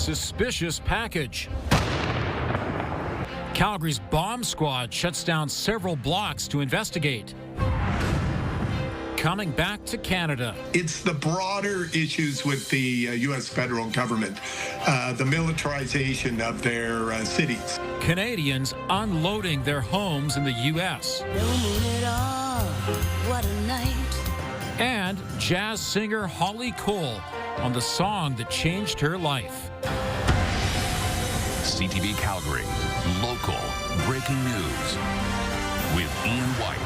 Suspicious package. Calgary's bomb squad shuts down several blocks to investigate. Coming back to Canada. It's the broader issues with the U.S. federal government, the militarization of their cities. Canadians unloading their homes in the U.S. What a night. And jazz singer Holly Cole on the song that changed her life. CTV Calgary, local breaking news with Ian White.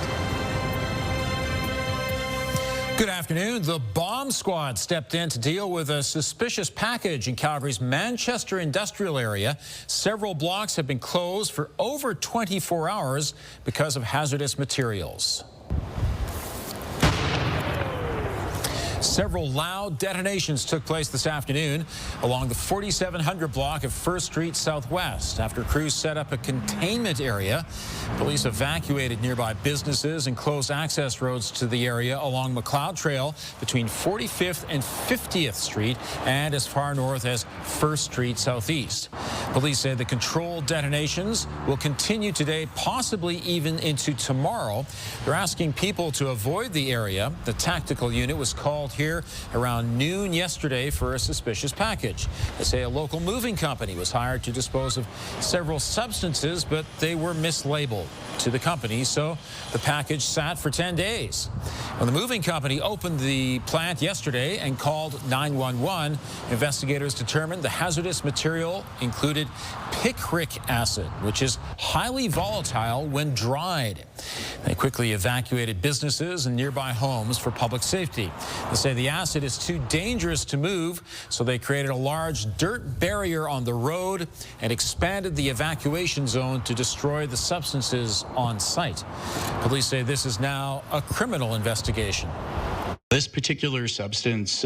Good afternoon. The bomb squad stepped in to deal with a suspicious package in Calgary's Manchester industrial area. Several blocks have been closed for over 24 hours because of hazardous materials. Several loud detonations took place this afternoon along the 4700 block of 1st Street Southwest. After crews set up a containment area, police evacuated nearby businesses and closed access roads to the area along McLeod Trail between 45th and 50th Street and as far north as 1st Street Southeast. Police say the controlled detonations will continue today, possibly even into tomorrow. They're asking people to avoid the area. The tactical unit was called here around noon yesterday for a suspicious package. They say a local moving company was hired to dispose of several substances, but they were mislabeled to the company, so the package sat for 10 days. When the moving company opened the plant yesterday and called 911, investigators determined the hazardous material included picric acid, which is highly volatile when dried. They quickly evacuated businesses and nearby homes for public safety. They say the acid is too dangerous to move, so they created a large dirt barrier on the road and expanded the evacuation zone to destroy the substances on site. Police say this is now a criminal investigation. This particular substance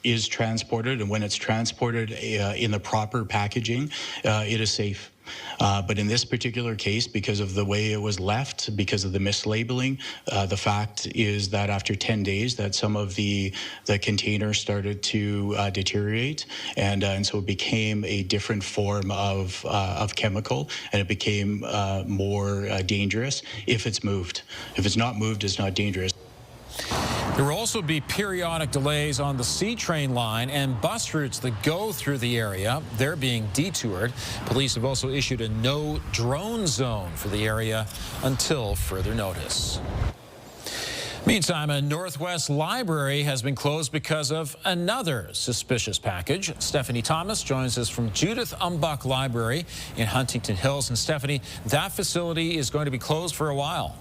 is transported, and when it's transported in the proper packaging, it is safe. But in this particular case, because of the way it was left, because of the mislabeling, the fact is that after 10 days that some of the containers started to deteriorate, and so it became a different form of chemical, and it became more dangerous if it's moved. If it's not moved, it's not dangerous. There will also be periodic delays on the C train line and bus routes that go through the area. They're being detoured. Police have also issued a no drone zone for the area until further notice. Meantime, a Northwest library has been closed because of another suspicious package. Stephanie Thomas joins us from Judith Umbuck Library in Huntington Hills. And Stephanie, that facility is going to be closed for a while.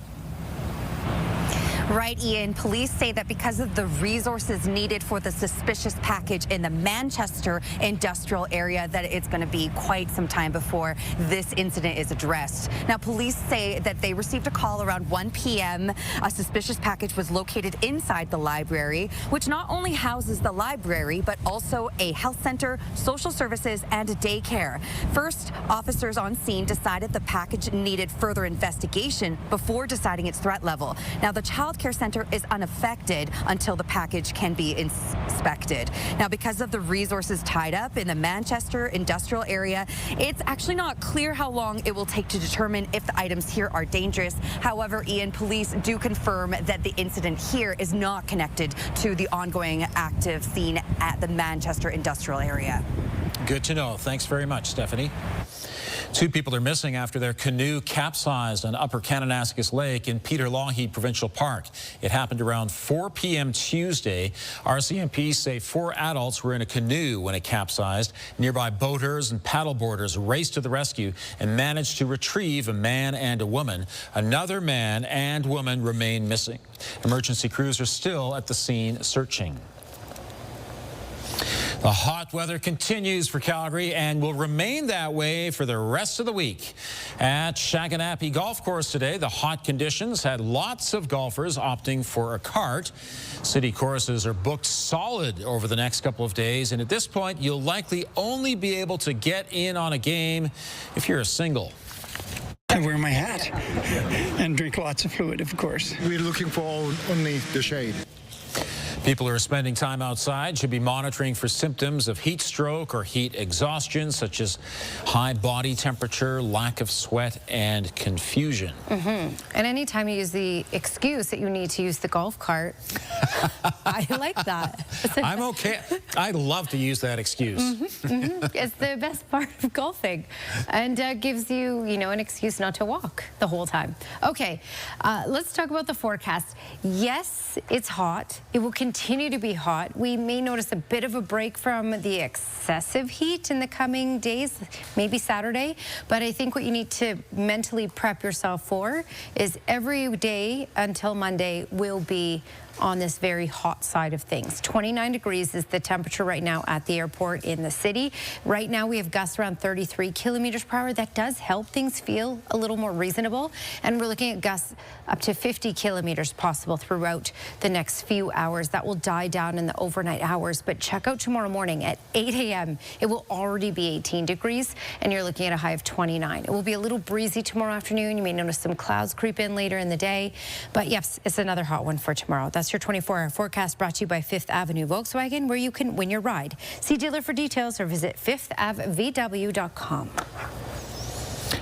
Right, Ian. Police say that because of the resources needed for the suspicious package in the Manchester industrial area, that it's going to be quite some time before this incident is addressed. Now, police say that they received a call around 1 p.m. A suspicious package was located inside the library, which not only houses the library, but also a health center, social services, and a daycare. First, officers on scene decided the package needed further investigation before deciding its threat level. Now, the child care center is unaffected until the package can be inspected. Now, because of the resources tied up in the Manchester industrial area, it's actually not clear how long it will take to determine if the items here are dangerous. However, Ian, police do confirm that the incident here is not connected to the ongoing active scene at the Manchester industrial area. Good to know. Thanks very much, Stephanie. 2 people are missing after their canoe capsized on Upper Kananaskis Lake in Peter Lougheed Provincial Park. It happened around 4 p.m. Tuesday. RCMP say 4 adults were in a canoe when it capsized. Nearby boaters and paddleboarders raced to the rescue and managed to retrieve a man and a woman. Another man and woman remain missing. Emergency crews are still at the scene searching. The hot weather continues for Calgary and will remain that way for the rest of the week. At Shaganappy Golf Course today, the hot conditions had lots of golfers opting for a cart. City courses are booked solid over the next couple of days, and at this point, you'll likely only be able to get in on a game if you're a single. I wear my hat and drink lots of fluid, of course. We're looking for only the shade. People who are spending time outside should be monitoring for symptoms of heat stroke or heat exhaustion, such as high body temperature, lack of sweat, and confusion. And anytime you use the excuse that you need to use the golf cart, I like that. I'm okay. I love to use that excuse. It's the best part of golfing, and gives you, an excuse not to walk the whole time. Okay, let's talk about the forecast. Yes, it's hot. It will continue to be hot. We may notice a bit of a break from the excessive heat in the coming days, maybe Saturday, but I think what you need to mentally prep yourself for is every day until Monday will be on this very hot side of things. 29 degrees is the temperature right now at the airport in the city. Right now we have gusts around 33 kilometers per hour. That does help things feel a little more reasonable. And we're looking at gusts up to 50 kilometers possible throughout the next few hours. That will die down in the overnight hours. But check out tomorrow morning at 8 a.m. It will already be 18 degrees and you're looking at a high of 29. It will be a little breezy tomorrow afternoon. You may notice some clouds creep in later in the day. But yes, it's another hot one for tomorrow. That's your 24-hour forecast brought to you by 5th Avenue Volkswagen, where you can win your ride. See dealer for details or visit 5thavvw.com.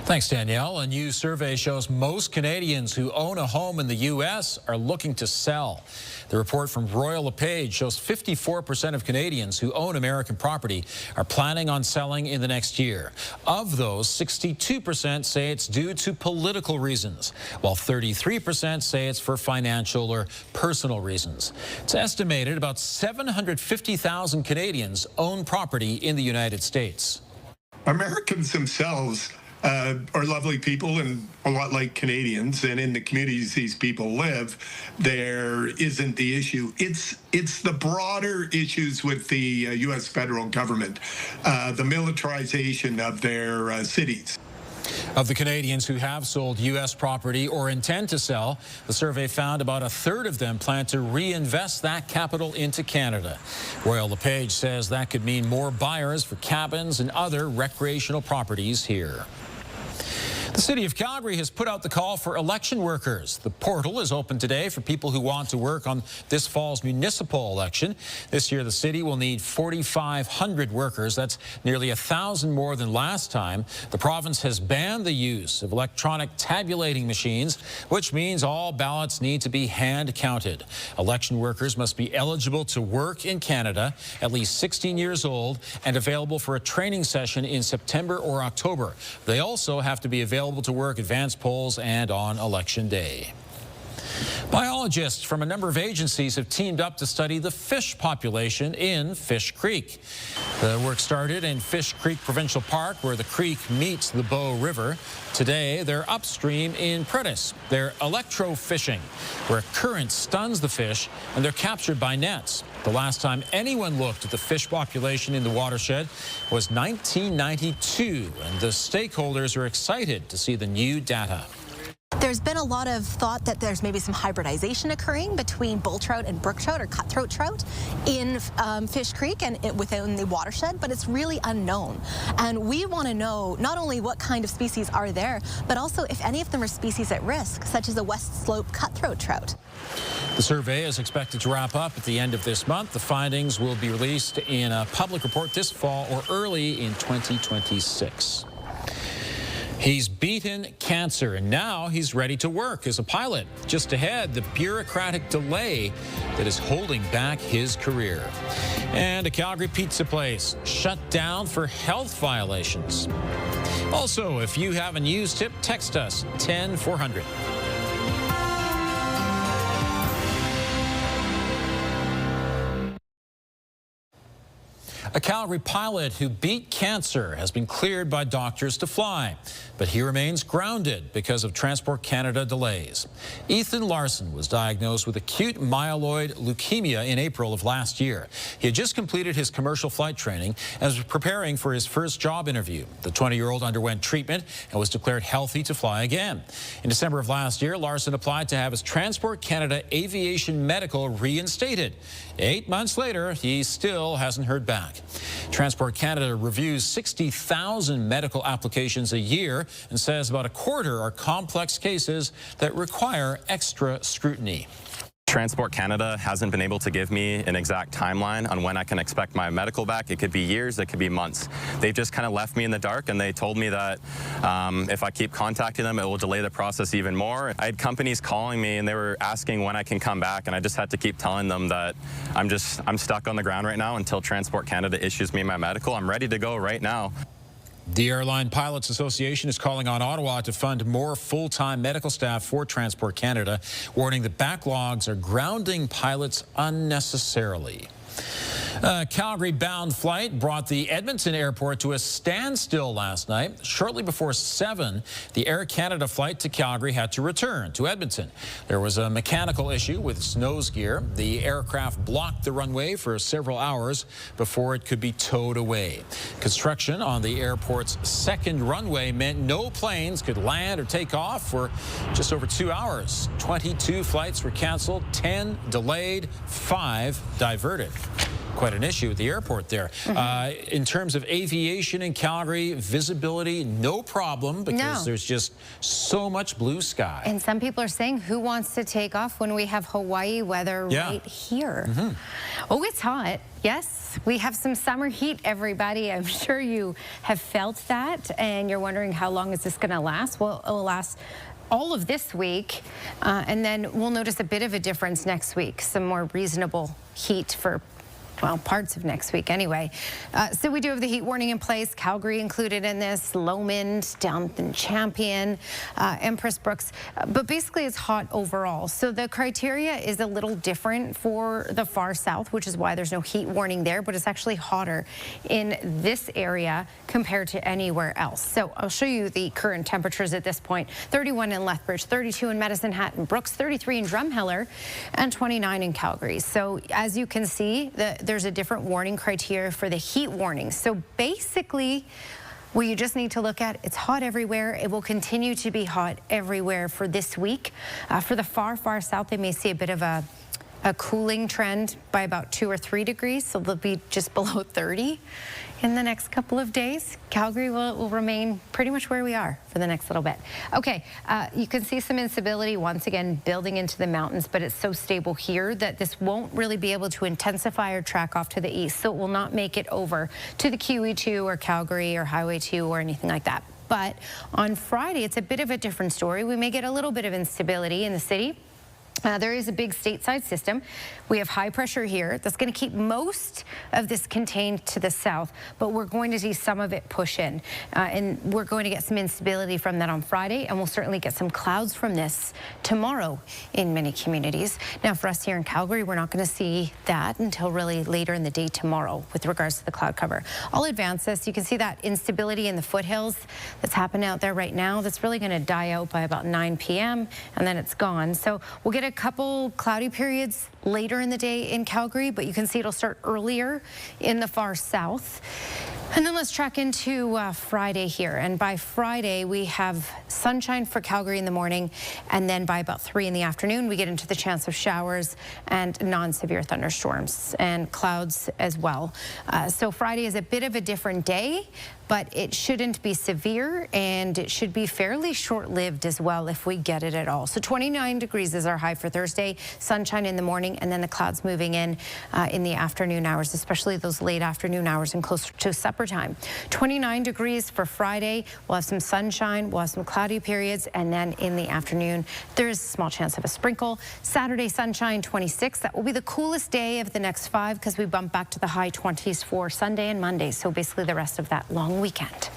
Thanks, Danielle. A new survey shows most Canadians who own a home in the U.S. are looking to sell. The report from Royal LePage shows 54% of Canadians who own American property are planning on selling in the next year. Of those, 62% say it's due to political reasons, while 33% say it's for financial or personal reasons. It's estimated about 750,000 Canadians own property in the United States. Americans themselves are lovely people and a lot like Canadians, and in the communities these people live, there isn't the issue. It's the broader issues with the U.S. federal government, the militarization of their cities. Of the Canadians who have sold U.S. property or intend to sell, the survey found about a third of them plan to reinvest that capital into Canada. Royal LePage says that could mean more buyers for cabins and other recreational properties here. The City of Calgary has put out the call for election workers. The portal is open today for people who want to work on this fall's municipal election. This year, the city will need 4,500 workers. That's nearly 1,000 more than last time. The province has banned the use of electronic tabulating machines, which means all ballots need to be hand counted. Election workers must be eligible to work in Canada, at least 16 years old, and available for a training session in September or October. They also have to be available to work advanced polls and on election day. Biologists from a number of agencies have teamed up to study the fish population in Fish Creek. The work started in Fish Creek Provincial Park, where the creek meets the Bow River. Today, they're upstream in Prentice. They're electrofishing, where a current stuns the fish and they're captured by nets. The last time anyone looked at the fish population in the watershed was 1992, and the stakeholders are excited to see the new data. There's been a lot of thought that there's maybe some hybridization occurring between bull trout and brook trout or cutthroat trout in Fish Creek and within the watershed, but it's really unknown. And we want to know not only what kind of species are there, but also if any of them are species at risk, such as the West Slope cutthroat trout. The survey is expected to wrap up at the end of this month. The findings will be released in a public report this fall or early in 2026. He's beaten cancer, and now he's ready to work as a pilot. Just ahead, the bureaucratic delay that is holding back his career. And a Calgary pizza place shut down for health violations. Also, if you have a news tip, text us 10400. A Calgary pilot who beat cancer has been cleared by doctors to fly, but he remains grounded because of Transport Canada delays. Ethan Larson was diagnosed with acute myeloid leukemia in April of last year. He had just completed his commercial flight training and was preparing for his first job interview. The 20-year-old underwent treatment and was declared healthy to fly again. In December of last year, Larson applied to have his Transport Canada aviation medical reinstated. 8 months later, he still hasn't heard back. Transport Canada reviews 60,000 medical applications a year and says about a quarter are complex cases that require extra scrutiny. Transport Canada hasn't been able to give me an exact timeline on when I can expect my medical back. It could be years, it could be months. They've just kind of left me in the dark, and they told me that if I keep contacting them, it will delay the process even more. I had companies calling me, and they were asking when I can come back, and I just had to keep telling them that I'm stuck on the ground right now until Transport Canada issues me my medical. I'm ready to go right now. The Airline Pilots Association is calling on Ottawa to fund more full-time medical staff for Transport Canada, warning that backlogs are grounding pilots unnecessarily. A Calgary-bound flight brought the Edmonton airport to a standstill last night. Shortly before 7, the Air Canada flight to Calgary had to return to Edmonton. There was a mechanical issue with its nose gear. The aircraft blocked the runway for several hours before it could be towed away. Construction on the airport's second runway meant no planes could land or take off for just over 2 hours. 22 flights were canceled, 10 delayed, 5 diverted. Quite an issue at the airport there. In terms of aviation in Calgary, visibility, no problem because there's just so much blue sky. And some people are saying, who wants to take off when we have Hawaii weather right here? Oh, it's hot. Yes, we have some summer heat, everybody. I'm sure you have felt that, and you're wondering how long is this going to last? Well, it will last all of this week, and then we'll notice a bit of a difference next week. Some more reasonable heat for, well, parts of next week anyway. So we do have the heat warning in place. Calgary included in this, Lomond, down in Champion, Empress Brooks. But basically it's hot overall. So the criteria is a little different for the far south, which is why there's no heat warning there, but it's actually hotter in this area compared to anywhere else. So I'll show you the current temperatures at this point. 31 in Lethbridge, 32 in Medicine Hat and Brooks, 33 in Drumheller, and 29 in Calgary. So as you can see, there's a different warning criteria for the heat warning. So basically, what you just need to look at, it's hot everywhere. It will continue to be hot everywhere for this week. For the far, far south, they may see a bit of a cooling trend by about 2 or 3 degrees, so they'll be just below 30 in the next couple of days. Calgary will remain pretty much where we are for the next little bit. Okay, you can see some instability once again building into the mountains, but it's so stable here that this won't really be able to intensify or track off to the east, so it will not make it over to the QE2 or Calgary or Highway 2 or anything like that. But on Friday, it's a bit of a different story. We may get a little bit of instability in the city. There is a big stateside system. We have high pressure here that's going to keep most of this contained to the south, but we're going to see some of it push in. And we're going to get some instability from that on Friday, and we'll certainly get some clouds from this tomorrow in many communities. Now, for us here in Calgary, we're not going to see that until really later in the day tomorrow with regards to the cloud cover. I'll advance this. You can see that instability in the foothills that's happening out there right now. That's really going to die out by about 9 p.m., and then it's gone. So we'll get a couple cloudy periods later in the day in Calgary, but you can see it'll start earlier in the far south. And then let's track into Friday here. And by Friday, we have sunshine for Calgary in the morning. And then by about 3 in the afternoon, we get into the chance of showers and non-severe thunderstorms and clouds as well. So Friday is a bit of a different day, but it shouldn't be severe, and it should be fairly short-lived as well if we get it at all. So 29 degrees is our high for Thursday, sunshine in the morning, and then the clouds moving in the afternoon hours, especially those late afternoon hours and closer to supper time. 29 degrees for Friday. We'll have some sunshine, we'll have some cloudy periods, and then in the afternoon, there is a small chance of a sprinkle. Saturday, sunshine, 26. That will be the coolest day of the next 5 because we bump back to the high 20s for Sunday and Monday. So basically the rest of that long weekend.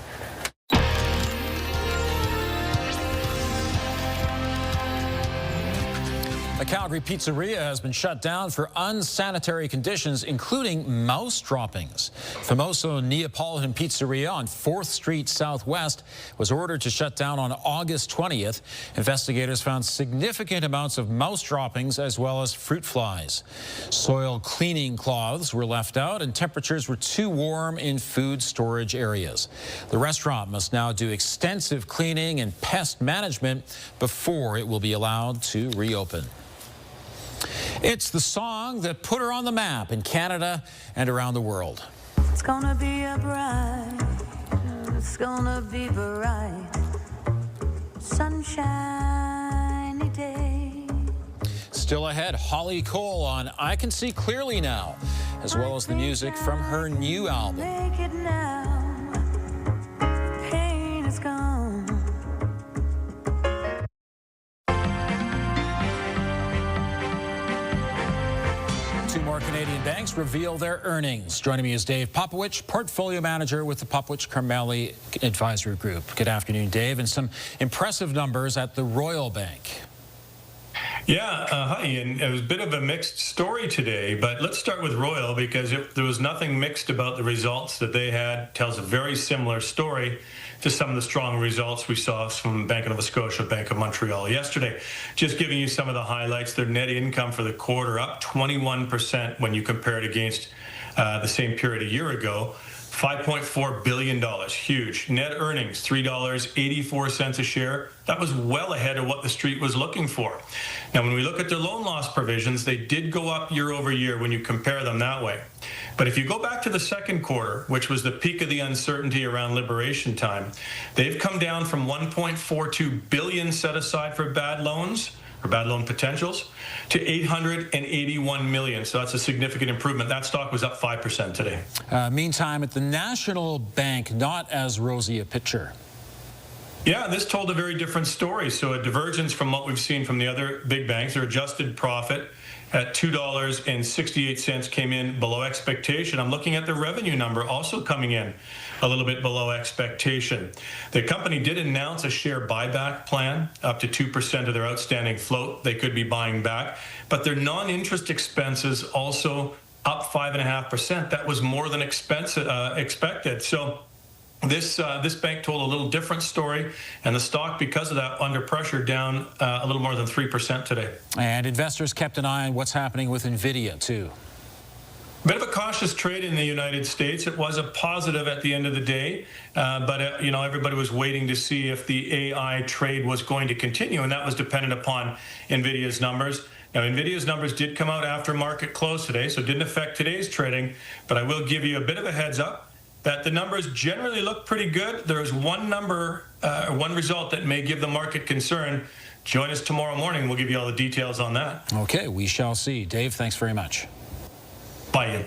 A Calgary pizzeria has been shut down for unsanitary conditions, including mouse droppings. Famoso Neapolitan Pizzeria on 4th Street Southwest was ordered to shut down on August 20th. Investigators found significant amounts of mouse droppings as well as fruit flies. Soil cleaning cloths were left out, and temperatures were too warm in food storage areas. The restaurant must now do extensive cleaning and pest management before it will be allowed to reopen. It's the song that put her on the map in Canada and around the world. It's gonna be a bright, sunshiny day. Still ahead, Holly Cole on I Can See Clearly Now, as well as the music from her new album. Make it now. Pain is gone. Two more Canadian banks reveal their earnings. Joining me is Dave Popowich, portfolio manager with the Popowich Carmeli Advisory Group. Good afternoon, Dave. And some impressive numbers at the Royal Bank. Yeah, hi, and it was a bit of a mixed story today, but let's start with Royal because there was nothing mixed about the results that they had. Tells a very similar story to some of the strong results we saw from Bank of Nova Scotia, Bank of Montreal yesterday. Just giving you some of the highlights, their net income for the quarter up 21% when you compare it against the same period a year ago. $5.4 billion, huge. Net earnings, $3.84 a share. That was well ahead of what the street was looking for. Now, when we look at their loan loss provisions, they did go up year over year when you compare them that way. But if you go back to the second quarter, which was the peak of the uncertainty around Liberation time, they've come down from $1.42 billion set aside for bad loans, or bad loan potentials, to $881 million. So that's a significant improvement. That stock was up 5% today. Meantime, at the National Bank, not as rosy a picture. Yeah, this told a very different story. So a divergence from what we've seen from the other big banks. Their adjusted profit at $2.68 came in below expectation. I'm looking at the revenue number also coming in a little bit below expectation. The company did announce a share buyback plan, up to 2% of their outstanding float they could be buying back, but their non-interest expenses also up 5.5%. That was more than expected. So this bank told a little different story, and the stock, because of that, under pressure, down a little more than 3% today. And investors kept an eye on what's happening with NVIDIA, too. Bit of a cautious trade in the United States. It was a positive at the end of the day, but everybody was waiting to see if the AI trade was going to continue, and that was dependent upon NVIDIA's numbers. Now, NVIDIA's numbers did come out after market close today, so it didn't affect today's trading, but I will give you a bit of a heads up that the numbers generally look pretty good. There's one result that may give the market concern. Join us tomorrow morning. We'll give you all the details on that. Okay, we shall see. Dave, thanks very much. Bye, Ian.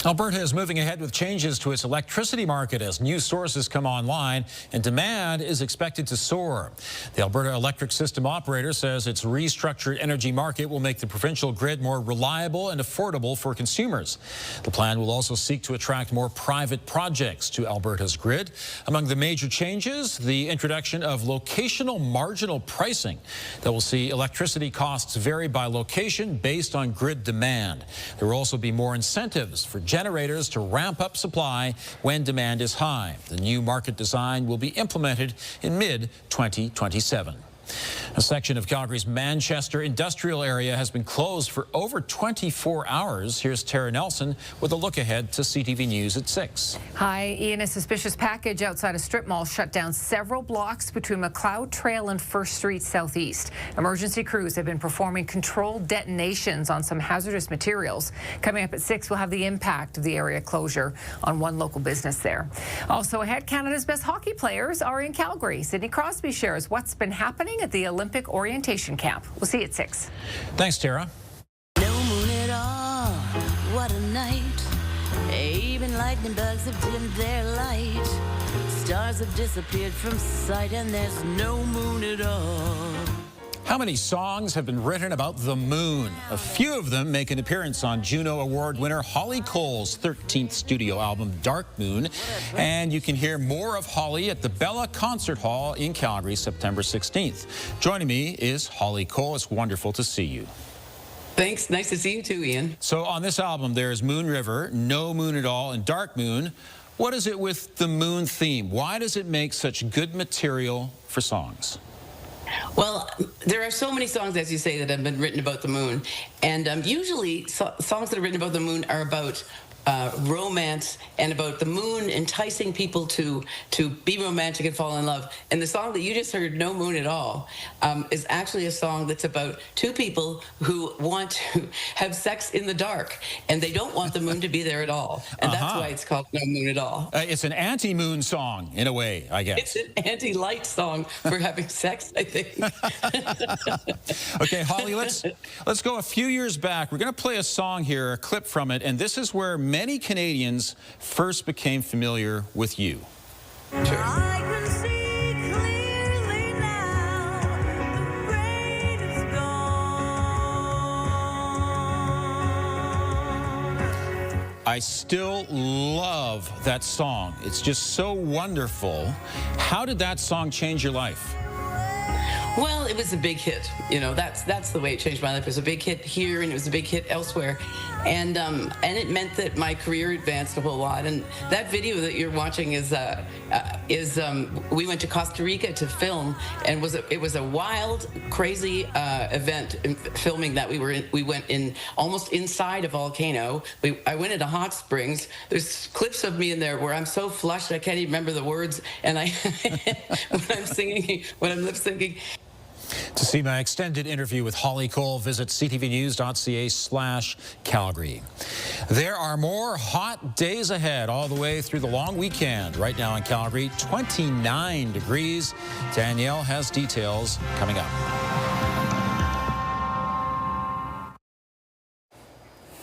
Alberta is moving ahead with changes to its electricity market as new sources come online and demand is expected to soar. The Alberta Electric System Operator says its restructured energy market will make the provincial grid more reliable and affordable for consumers. The plan will also seek to attract more private projects to Alberta's grid. Among the major changes, the introduction of locational marginal pricing that will see electricity costs vary by location based on grid demand. There will also be more incentives for generators to ramp up supply when demand is high. The new market design will be implemented in mid-2027. A section of Calgary's Manchester industrial area has been closed for over 24 hours. Here's Tara Nelson with a look ahead to CTV News at 6. Hi, Ian. A suspicious package outside a strip mall shut down several blocks between McLeod Trail and 1st Street Southeast. Emergency crews have been performing controlled detonations on some hazardous materials. Coming up at 6, we'll have the impact of the area closure on one local business there. Also ahead, Canada's best hockey players are in Calgary. Sidney Crosby shares what's been happening at the Olympic orientation camp. We'll see you at 6. Thanks, Tara. No moon at all. What a night. Even lightning bugs have dimmed their light. Stars have disappeared from sight and there's no moon at all. How many songs have been written about the moon? A few of them make an appearance on Juno Award winner Holly Cole's 13th studio album, Dark Moon. And you can hear more of Holly at the Bella Concert Hall in Calgary, September 16th. Joining me is Holly Cole. It's wonderful to see you. Thanks. Nice to see you too, Ian. So on this album, there's Moon River, No Moon at All, and Dark Moon. What is it with the moon theme? Why does it make such good material for songs? Well, there are so many songs, as you say, that have been written about the moon. And usually songs that are written about the moon are about romance and about the moon enticing people to be romantic and fall in love. And the song that you just heard, No Moon at All, is actually a song that's about two people who want to have sex in the dark, and they don't want the moon to be there at all. And that's why it's called No Moon at All. It's an anti-moon song, in a way, I guess. It's an anti-light song for having sex, I think. Okay, Holly, let's go a few years back. We're going to play a song here, a clip from it, and this is where many Canadians first became familiar with you. Sure. I still love that song. It's just so wonderful. How did that song change your life? Well, it was a big hit. You know, that's the way it changed my life. It was a big hit here, and it was a big hit elsewhere, and it meant that my career advanced a whole lot. And that video that you're watching is we went to Costa Rica to film, and it was a wild, crazy event filming that we went in almost inside a volcano. I went into hot springs. There's clips of me in there where I'm so flushed I can't even remember the words, and I when I'm lip syncing. To see my extended interview with Holly Cole, visit ctvnews.ca/Calgary. There are more hot days ahead all the way through the long weekend. Right now in Calgary, 29 degrees. Danielle has details coming up.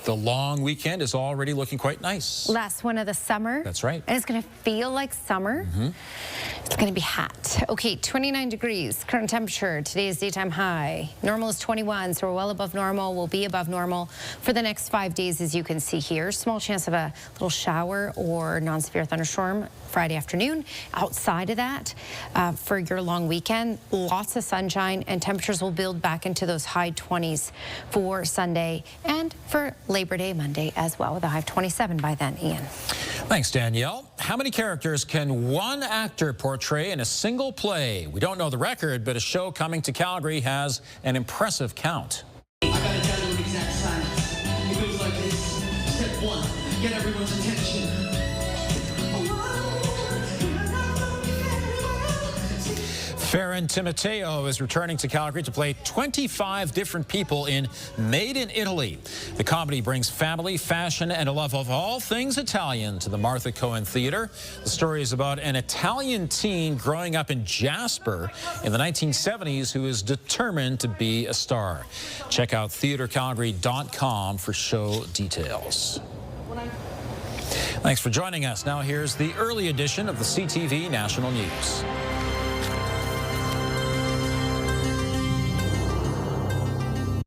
The long weekend is already looking quite nice. Last one of the summer. That's right. And it's going to feel like summer. It's going to be hot. Okay, 29 degrees, current temperature. Today's daytime high. Normal is 21, so we're well above normal. We'll be above normal for the next 5 days, as you can see here. Small chance of a little shower or non-severe thunderstorm Friday afternoon. Outside of that, for your long weekend, lots of sunshine, and temperatures will build back into those high 20s for Sunday and for Labor Day Monday as well, with a high of 27 by then. Ian. Thanks, Danielle. How many characters can one actor portray in a single play? We don't know the record, but a show coming to Calgary has an impressive count. I gotta tell you an exact science. It goes like this. Step 1, get everyone's attention. Farron Timoteo is returning to Calgary to play 25 different people in Made in Italy. The comedy brings family, fashion, and a love of all things Italian to the Martha Cohen Theatre. The story is about an Italian teen growing up in Jasper in the 1970s who is determined to be a star. Check out theatrecalgary.com for show details. Thanks for joining us. Now here's the early edition of the CTV National News.